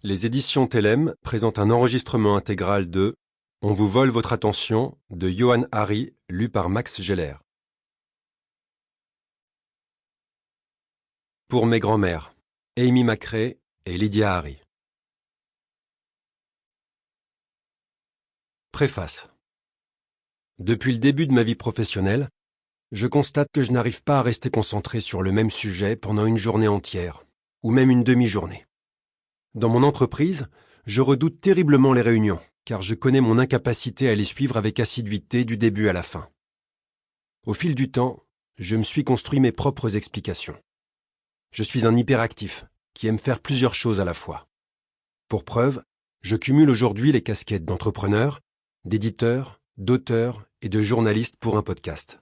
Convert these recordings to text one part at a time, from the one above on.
Les éditions Tellem présentent un enregistrement intégral de On vous vole votre attention de Johan Hari, lu par Max Geller. Pour mes grands-mères, Amy McRae et Lydia Hari. Préface. Depuis le début de ma vie professionnelle, je constate que je n'arrive pas à rester concentré sur le même sujet pendant une journée entière, ou même une demi-journée. Dans mon entreprise, je redoute terriblement les réunions, car je connais mon incapacité à les suivre avec assiduité du début à la fin. Au fil du temps, je me suis construit mes propres explications. Je suis un hyperactif, qui aime faire plusieurs choses à la fois. Pour preuve, je cumule aujourd'hui les casquettes d'entrepreneur, d'éditeur, d'auteur et de journaliste pour un podcast.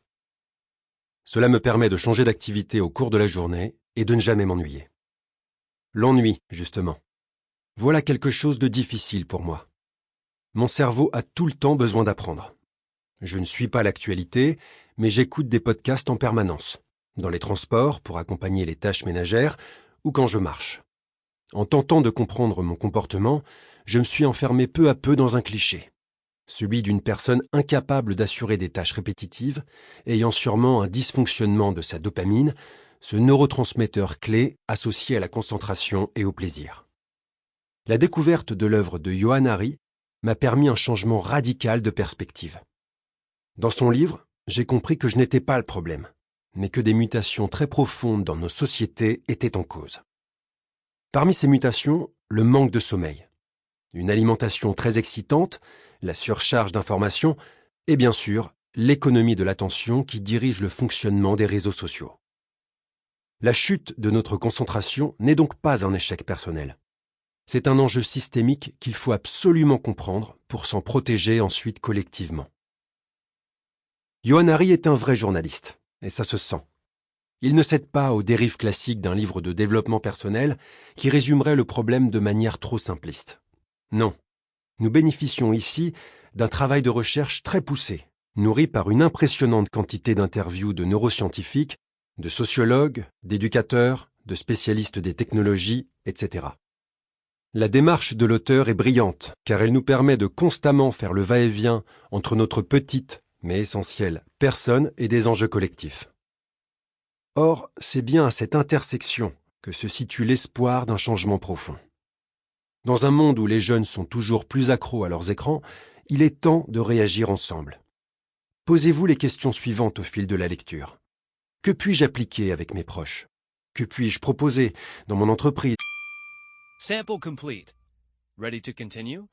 Cela me permet de changer d'activité au cours de la journée et de ne jamais m'ennuyer. L'ennui, justement. Voilà quelque chose de difficile pour moi. Mon cerveau a tout le temps besoin d'apprendre. Je ne suis pas l'actualité, mais j'écoute des podcasts en permanence, dans les transports pour accompagner les tâches ménagères ou quand je marche. En tentant de comprendre mon comportement, je me suis enfermé peu à peu dans un cliché, celui d'une personne incapable d'assurer des tâches répétitives, ayant sûrement un dysfonctionnement de sa dopamine, ce neurotransmetteur clé associé à la concentration et au plaisir. La découverte de l'œuvre de Johan Hari m'a permis un changement radical de perspective. Dans son livre, j'ai compris que je n'étais pas le problème, mais que des mutations très profondes dans nos sociétés étaient en cause. Parmi ces mutations, le manque de sommeil, une alimentation très excitante, la surcharge d'informations et bien sûr l'économie de l'attention qui dirige le fonctionnement des réseaux sociaux. La chute de notre concentration n'est donc pas un échec personnel. C'est un enjeu systémique qu'il faut absolument comprendre pour s'en protéger ensuite collectivement. Johan Hari est un vrai journaliste, et ça se sent. Il ne cède pas aux dérives classiques d'un livre de développement personnel qui résumerait le problème de manière trop simpliste. Non, nous bénéficions ici d'un travail de recherche très poussé, nourri par une impressionnante quantité d'interviews de neuroscientifiques, de sociologues, d'éducateurs, de spécialistes des technologies, etc. La démarche de l'auteur est brillante, car elle nous permet de constamment faire le va-et-vient entre notre petite, mais essentielle, personne et des enjeux collectifs. Or, c'est bien à cette intersection que se situe l'espoir d'un changement profond. Dans un monde où les jeunes sont toujours plus accros à leurs écrans, il est temps de réagir ensemble. Posez-vous les questions suivantes au fil de la lecture. Que puis-je appliquer avec mes proches? Que puis-je proposer dans mon entreprise? Sample complete. Ready to continue?